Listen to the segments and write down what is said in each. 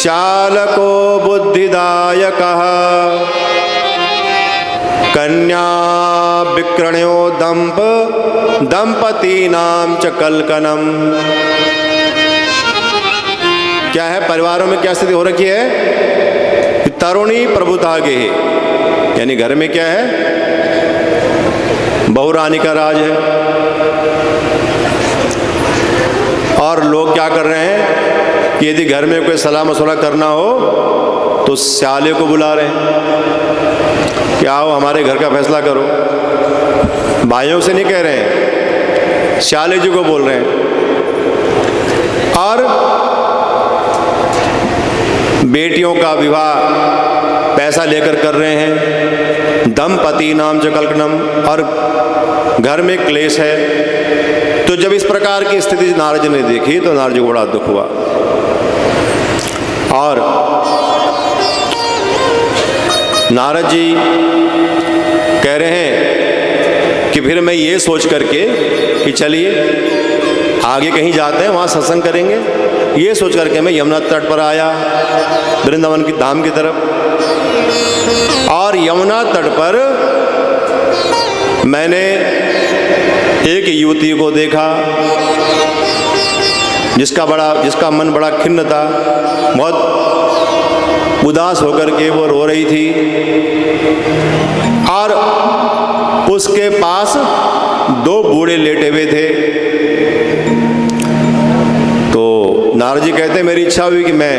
चालको बुद्धिदायकः कन्या विक्रण्यो दंपतीनां च कलकनम। क्या है, परिवारों में क्या स्थिति हो रखी है? तरुणी प्रभुतागे है, यानी घर में क्या है, बहुरानी का राज है। और लोग क्या कर रहे हैं कि यदि घर में कोई सलाह मशवरा करना हो तो स्याले को बुला रहे हैं कि आओ हमारे घर का फैसला करो। भाइयों से नहीं कह रहे हैं, स्याले जी को बोल रहे हैं। और बेटियों का विवाह पैसा लेकर कर रहे हैं। दंपति नाम च कलकनम, और घर में क्लेश है। तो जब इस प्रकार की स्थिति नारद जी ने देखी तो नारद जी को बड़ा दुख हुआ और नारद जी कह रहे हैं कि फिर मैं ये सोच करके कि चलिए आगे कहीं जाते हैं, वहाँ सत्संग करेंगे, ये सोच करके मैं यमुना तट पर आया, वृंदावन की धाम की तरफ। और यमुना तट पर मैंने एक युवती को देखा जिसका मन बड़ा खिन्न था, बहुत उदास होकर के वो रो रही थी। और उसके पास दो बूढ़े लेटे हुए थे। तो नारद जी कहते मेरी इच्छा हुई कि मैं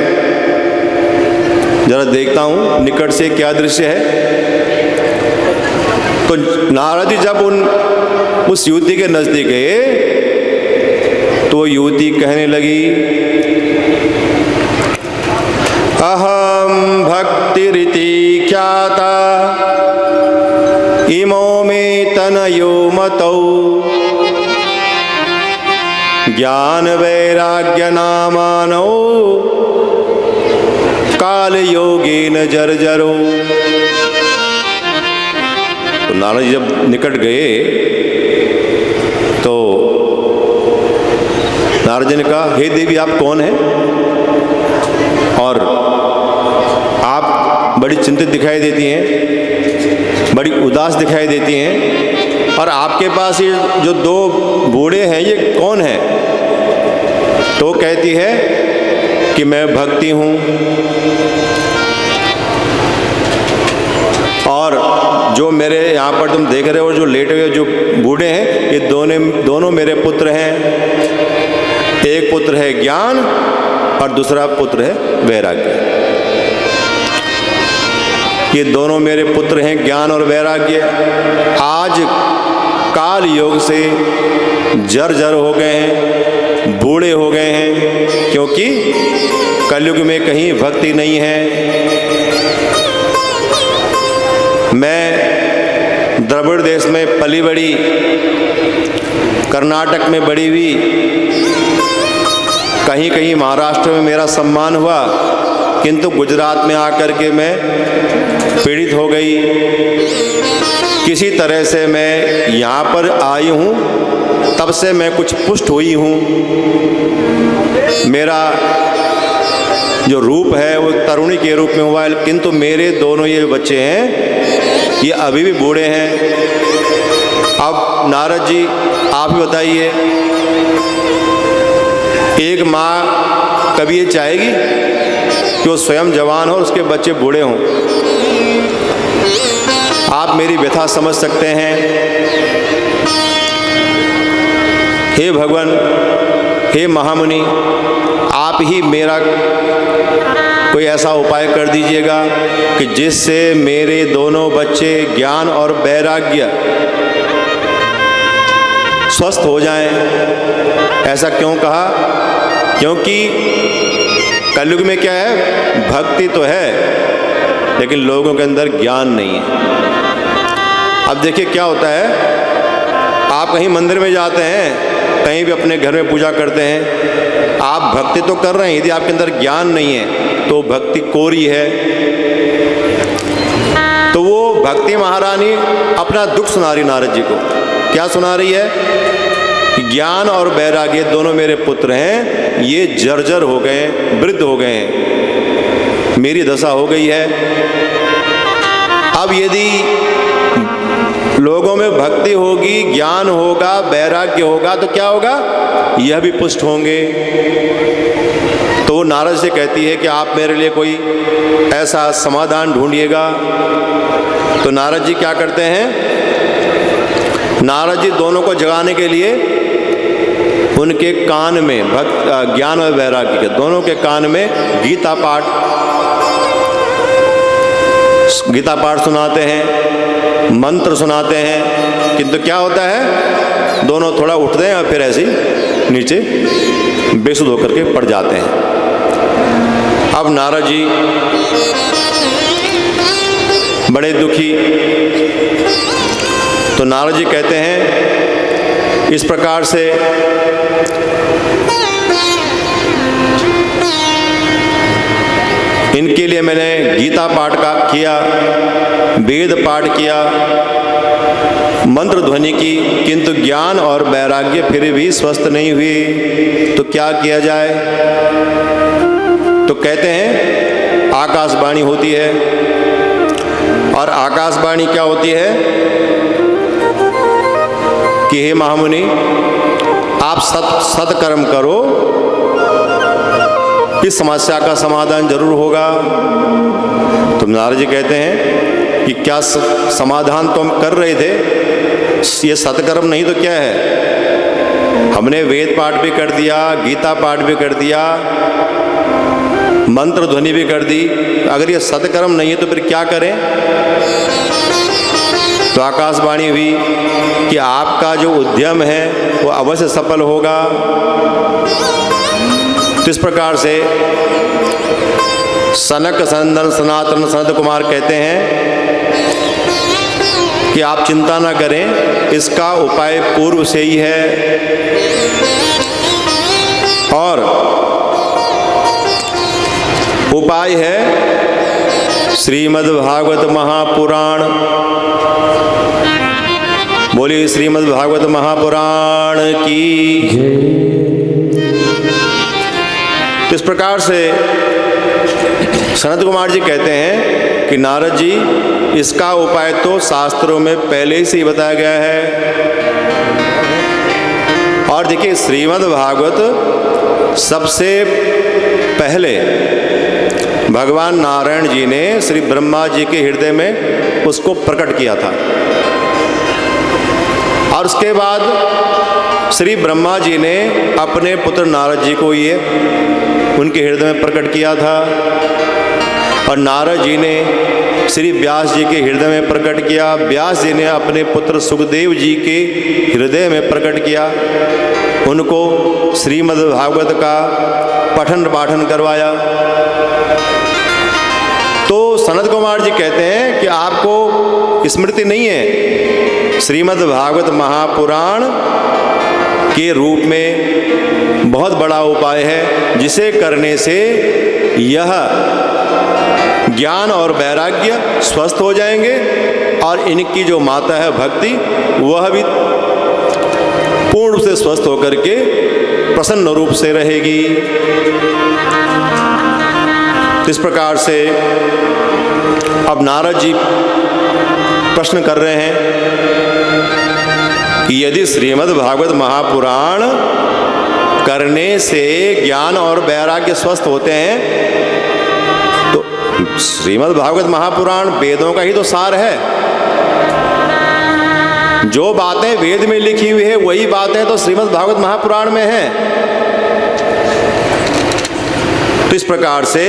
जरा देखता हूँ निकट से क्या दृश्य है। तो नारद जी जब उस युवती के नजदीक गए तो वो युवती कहने लगी, अहम भक्तिरिति ख्याता इमो में तनयो मतौ ज्ञान वैराग्य नामानो काल योगेन जर्जरो। तो नारद जी जब निकट गए तो नारद जी ने कहा, हे देवी आप कौन हैं और आप बड़ी चिंतित दिखाई देती हैं, बड़ी उदास दिखाई देती हैं, और आपके पास ये जो दो बूढ़े हैं ये कौन है? तो कहती है कि मैं भक्ति हूँ और जो मेरे यहाँ पर तुम देख रहे हो जो लेटे हुए जो बूढ़े हैं ये दोनों मेरे पुत्र हैं। एक पुत्र है ज्ञान और दूसरा पुत्र है वैराग्य। ये दोनों मेरे पुत्र हैं ज्ञान और वैराग्य। आज काल योग से जर्जर हो गए हैं, बूढ़े हो गए हैं, क्योंकि कलयुग में कहीं भक्ति नहीं है। मैं द्रविड़ देश में पली बड़ी, कर्नाटक में बड़ी हुई, कहीं कहीं महाराष्ट्र में मेरा सम्मान हुआ, किंतु गुजरात में आकर के मैं पीड़ित हो गई। किसी तरह से मैं यहाँ पर आई हूँ, तब से मैं कुछ पुष्ट हुई हूँ। मेरा जो रूप है वो तरुणी के रूप में हुआ है, किंतु मेरे दोनों ये बच्चे हैं ये अभी भी बूढ़े हैं। अब नारद जी आप ही बताइए, एक माँ कभी ये चाहेगी कि वो स्वयं जवान हो, उसके बच्चे बूढ़े हों? आप मेरी व्यथा समझ सकते हैं। हे भगवान, हे महामुनि, आप ही मेरा कोई ऐसा उपाय कर दीजिएगा कि जिससे मेरे दोनों बच्चे ज्ञान और वैराग्य स्वस्थ हो जाएं। ऐसा क्यों कहा? क्योंकि कलयुग में क्या है, भक्ति तो है लेकिन लोगों के अंदर ज्ञान नहीं है। अब देखिए क्या होता है, आप कहीं मंदिर में जाते हैं, कहीं भी अपने घर में पूजा करते हैं, आप भक्ति तो कर रहे हैं, यदि आपके अंदर ज्ञान नहीं है तो भक्ति कोरी है। तो वो भक्ति महारानी अपना दुख सुना रही नारद जी को। क्या सुना रही है? ज्ञान और वैराग्य दोनों मेरे पुत्र हैं, ये जर्जर हो गए, वृद्ध हो गए हैं। मेरी दशा हो गई है। अब यदि लोगों में भक्ति होगी, ज्ञान होगा, वैराग्य होगा तो क्या होगा? यह भी पुष्ट होंगे। तो नारद से कहती है कि आप मेरे लिए कोई ऐसा समाधान ढूंढिएगा। तो नारद जी क्या करते हैं? नारद जी दोनों को जगाने के लिए उनके कान में ज्ञान और वैराग्य के दोनों के कान में गीता पाठ सुनाते हैं, मंत्र सुनाते हैं। किंतु क्या होता है? दोनों थोड़ा उठते हैं और फिर ऐसे ही नीचे बेसुध होकर के पड़ जाते हैं। अब नारद जी बड़े दुखी। तो नारद जी कहते हैं इस प्रकार से इनके लिए मैंने गीता पाठ का किया, वेद पाठ किया, मंत्र ध्वनि की, किंतु ज्ञान और वैराग्य फिर भी स्वस्थ नहीं हुए। तो क्या किया जाए? तो कहते हैं आकाशवाणी होती है। और आकाशवाणी क्या होती है कि हे महामुनि, आप सत्कर्म करो, इस समस्या का समाधान जरूर होगा। तो नारद जी कहते हैं कि क्या समाधान तो हम कर रहे थे, ये सत्कर्म नहीं तो क्या है? हमने वेद पाठ भी कर दिया, गीता पाठ भी कर दिया, मंत्र ध्वनि भी कर दी। अगर ये सत्कर्म नहीं है तो फिर क्या करें? तो आकाशवाणी हुई कि आपका जो उद्यम है वो अवश्य सफल होगा। तो इस प्रकार से सनक सनंदन सनातन सनत कुमार कहते हैं कि आप चिंता ना करें, इसका उपाय पूर्व से ही है। और उपाय है श्रीमद् भागवत महापुराण। बोलिए श्रीमद् भागवत महापुराण की। इस प्रकार से सनत कुमार जी कहते हैं कि नारद जी, इसका उपाय तो शास्त्रों में पहले ही से बताया गया है। और देखिए श्रीमद् भागवत सबसे पहले भगवान नारायण जी ने श्री ब्रह्मा जी के हृदय में उसको प्रकट किया था। और उसके बाद श्री ब्रह्मा जी ने अपने पुत्र नारद जी को ये उनके हृदय में प्रकट किया था। और नारद जी ने श्री व्यास जी के हृदय में प्रकट किया। व्यास जी ने अपने पुत्र सुखदेव जी के हृदय में प्रकट किया। उनको श्रीमद् भागवत का पठन पाठन करवाया। तो सनत कुमार जी कहते हैं कि आपको स्मृति नहीं है, श्रीमद् भागवत महापुराण के रूप में बहुत बड़ा उपाय है, जिसे करने से यह ज्ञान और वैराग्य स्वस्थ हो जाएंगे और इनकी जो माता है भक्ति, वह भी पूर्ण रूप से स्वस्थ होकर के प्रसन्न रूप से रहेगी। इस प्रकार से अब नारद जी प्रश्न कर रहे हैं कि यदि श्रीमद् भागवत महापुराण करने से ज्ञान और वैराग्य स्वस्थ होते हैं, तो श्रीमद् भागवत महापुराण वेदों का ही तो सार है। जो बातें वेद में लिखी हुई है वही बातें तो श्रीमद् भागवत महापुराण में हैं। तो इस प्रकार से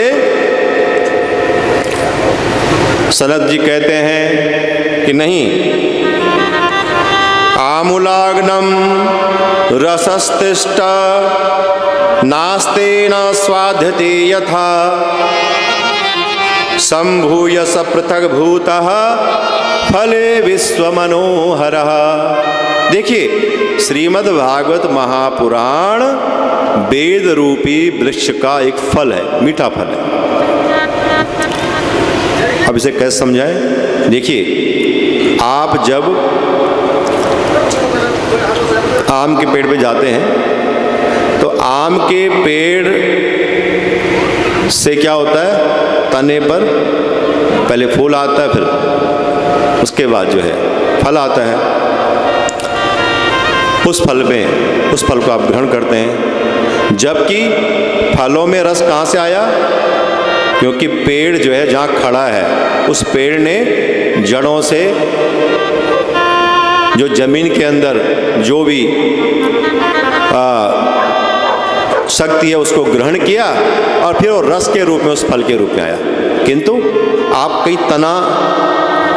सनत जी कहते हैं कि नहीं, आमूलाग्नम रसस्तिष्ठ नास्ते न स्वाध्यते यथा संभूय स पृथक भूतः फले विश्व मनोहरः। देखिए श्रीमद् भागवत महापुराण वेद रूपी वृक्ष का एक फल है, मीठा फल है। अब इसे कैसे समझाएं? देखिए आप जब आम के पेड़ पे जाते हैं तो आम के पेड़ से क्या होता है, तने पर पहले फूल आता है, फिर उसके बाद जो है फल आता है। उस फल को आप ग्रहण करते हैं, जबकि फलों में रस कहाँ से आया? क्योंकि पेड़ जो है जहाँ खड़ा है, उस पेड़ ने जड़ों से जो जमीन के अंदर जो भी शक्ति है उसको ग्रहण किया और फिर वो रस के रूप में उस फल के रूप में आया। किंतु आप कहीं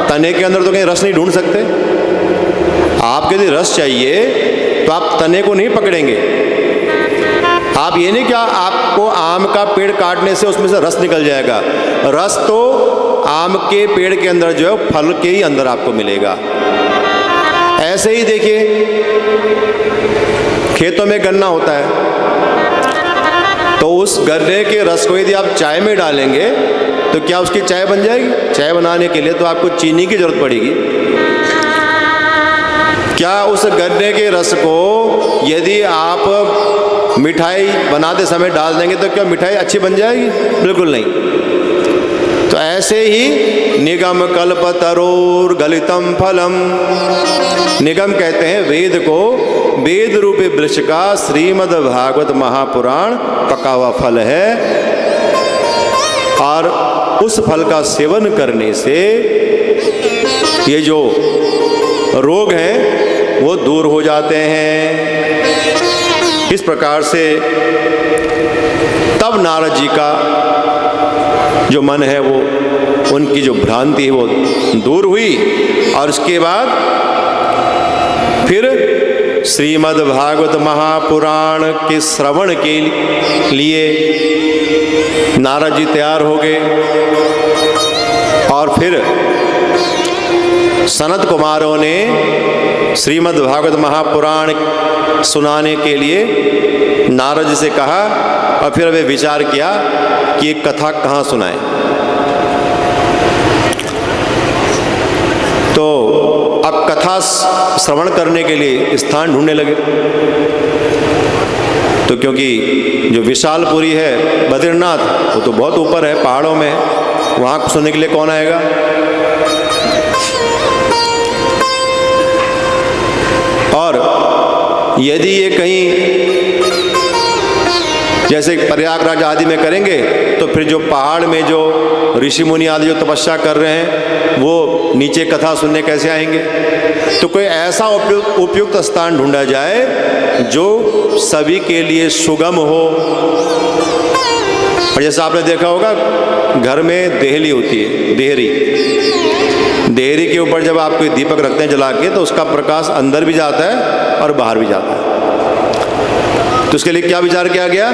तने के अंदर तो कहीं रस नहीं ढूंढ सकते। आपके यदि रस चाहिए तो आप तने को नहीं पकड़ेंगे। आप ये नहीं क्या आपको आम का पेड़ काटने से उसमें से रस निकल जाएगा। रस तो आम के पेड़ के अंदर जो है फल के ही अंदर आपको मिलेगा। ऐसे ही देखिए, खेतों में गन्ना होता है, तो उस गन्ने के रस को यदि आप चाय में डालेंगे तो क्या उसकी चाय बन जाएगी? चाय बनाने के लिए तो आपको चीनी की जरूरत पड़ेगी। क्या उस गन्ने के रस को यदि आप मिठाई बनाते समय डाल देंगे तो क्या मिठाई अच्छी बन जाएगी? बिल्कुल नहीं। तो ऐसे ही निगम कल्पतरोर गलितम फलम, निगम कहते हैं वेद को, वेद रूपी वृक्ष का श्रीमद् भागवत महापुराण पका हुआ फल है, और उस फल का सेवन करने से ये जो रोग हैं वो दूर हो जाते हैं। इस प्रकार से तब नारद जी का जो मन है वो, उनकी जो भ्रांति है वो दूर हुई, और उसके बाद फिर श्रीमद् भागवत महापुराण के श्रवण के लिए नारद जी तैयार हो गए। और फिर सनत कुमारों ने श्रीमद् भागवत महापुराण सुनाने के लिए नारद जी से कहा, और फिर वे विचार किया कि ये कथा कहाँ सुनाएं। तो अब कथा श्रवण करने के लिए स्थान ढूंढने लगे। तो क्योंकि जो विशालपुरी है बद्रीनाथ, वो तो बहुत ऊपर है, पहाड़ों में है, वहाँ सुनने के लिए कौन आएगा? और यदि ये कहीं जैसे प्रयागराज आदि में करेंगे तो फिर जो पहाड़ में जो ऋषि मुनि आदि जो तपस्या कर रहे हैं वो नीचे कथा सुनने कैसे आएंगे? तो कोई ऐसा उपयुक्त स्थान ढूंढा जाए जो सभी के लिए सुगम हो। और जैसा आपने देखा होगा, घर में देहली होती है, देहरी के ऊपर जब आप कोई दीपक रखते हैं जला के, तो उसका प्रकाश अंदर भी जाता है और बाहर भी जाता है। तो उसके लिए क्या विचार किया गया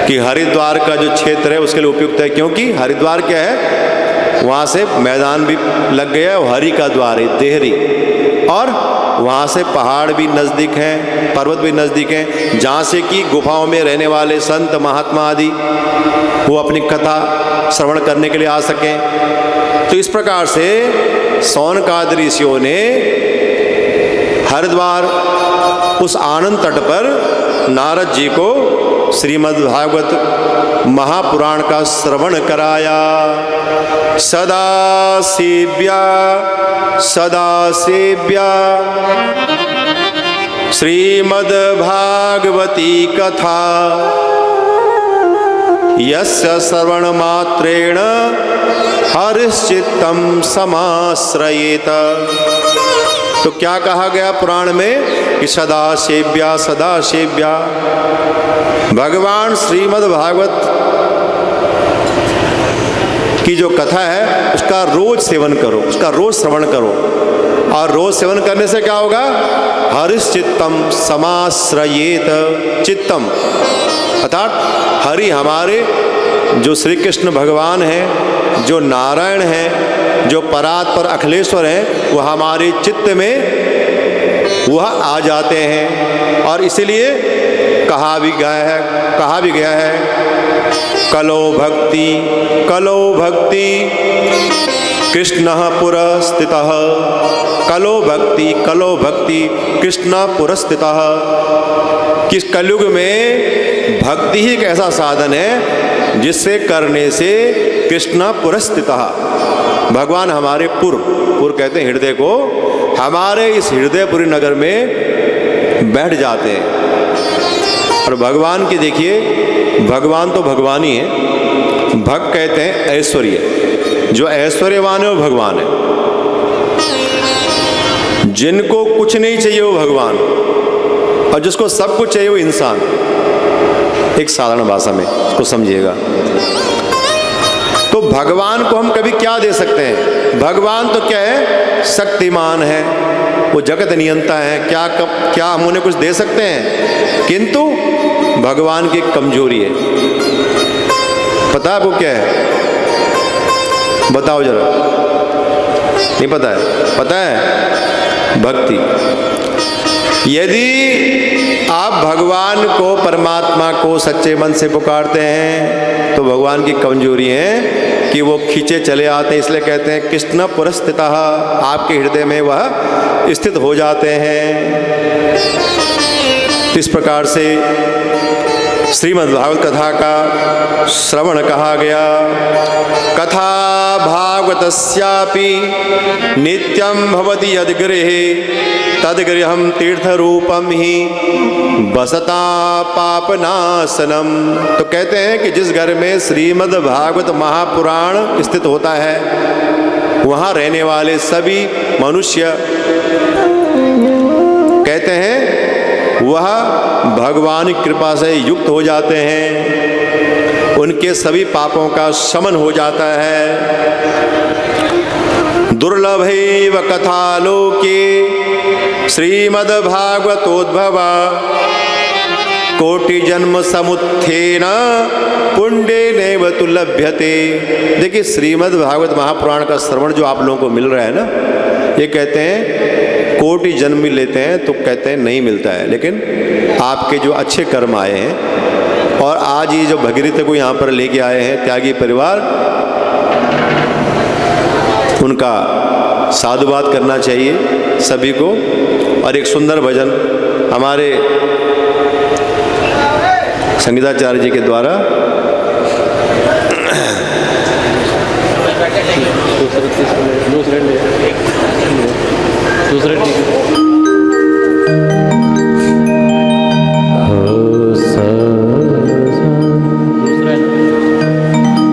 कि हरिद्वार का जो क्षेत्र है उसके लिए उपयुक्त है, क्योंकि हरिद्वार क्या है, वहाँ से मैदान भी लग गया है, हरि का द्वार है देहरी, और वहाँ से पहाड़ भी नज़दीक हैं, पर्वत भी नज़दीक हैं, जहाँ से कि गुफाओं में रहने वाले संत महात्मा आदि वो अपनी कथा श्रवण करने के लिए आ सकें। तो इस प्रकार से सौनकादि ऋषियों ने हरिद्वार उस आनंद तट पर नारद जी को श्रीमद् भागवत महापुराण का श्रवण कराया। सदा सेव्या श्रीमद् भागवती कथा यस्य श्रवण मात्रेण हरिश्चित्तम समाश्रयेत। तो क्या कहा गया पुराण में कि सदा सेव्या भगवान श्रीमद् भागवत की जो कथा है उसका रोज सेवन करो, उसका रोज श्रवण करो, और रोज सेवन करने से क्या होगा? हरिश्चित्तम समाश्रयेत। चित्तम अर्थात हरि हमारे जो श्री कृष्ण भगवान हैं, जो नारायण हैं, जो परात्पर अखिलेश्वर हैं, वो हमारे चित्त में वह आ जाते हैं। और इसलिए कहा भी गया है कलो भक्ति कृष्णः पुरस्थितः। कलो भक्ति कृष्ण पुरस्थितः। किस कलयुग में भक्ति ही एक ऐसा साधन है जिससे करने से कृष्ण पुरस्थितः, भगवान हमारे पुर कहते हैं हृदय को, हमारे इस हृदयपुरी नगर में बैठ जाते हैं। और भगवान की देखिए, भगवान तो भगवान ही है, भक्त कहते हैं ऐश्वर्य, जो ऐश्वर्यवान है वो भगवान है। जिनको कुछ नहीं चाहिए वो भगवान, और जिसको सब कुछ चाहिए वो इंसान। एक साधारण भाषा में इसको समझिएगा। तो भगवान को हम कभी क्या दे सकते हैं? भगवान तो क्या है? शक्तिमान है, वो जगत नियंता है, क्या हम उन्हें कुछ दे सकते हैं? किंतु भगवान की एक कमजोरी है, पता है आपको क्या है? बताओ जरा। नहीं पता है? पता है? भक्ति। यदि आप भगवान को, परमात्मा को सच्चे मन से पुकारते हैं तो भगवान की कमजोरी है कि वो खींचे चले आते हैं, इसलिए कहते हैं कृष्ण पुरस्थितः, आपके हृदय में वह स्थित हो जाते हैं। इस प्रकार से श्रीमद् भागवत कथा का श्रवण कहा गया। कथा भागवतस्यापि नित्यं भवति यद्गृहे तद्गृहं तीर्थरूपम ही बसता पापनाशनम। तो कहते हैं कि जिस घर में श्रीमद् भागवत महापुराण स्थित होता है वहाँ रहने वाले सभी मनुष्य कहते हैं वह भगवान की कृपा से युक्त हो जाते हैं, उनके सभी पापों का शमन हो जाता है। दुर्लभैव कथालोके श्रीमद्भागवतोद्भवा कोटि जन्म समुत्थेन पुण्येनैव तु लभ्यते। देखिए श्रीमद्भागवत महापुराण का श्रवण जो आप लोगों को मिल रहा है ना, ये कहते हैं कोटि जन्म भी लेते हैं तो कहते हैं नहीं मिलता है, लेकिन आपके जो अच्छे कर्म आए हैं और आज ये जो भगीरथ को यहाँ पर लेके आए हैं त्यागी परिवार, उनका साधुवाद करना चाहिए सभी को। और एक सुंदर भजन हमारे संगीताचार्य जी के द्वारा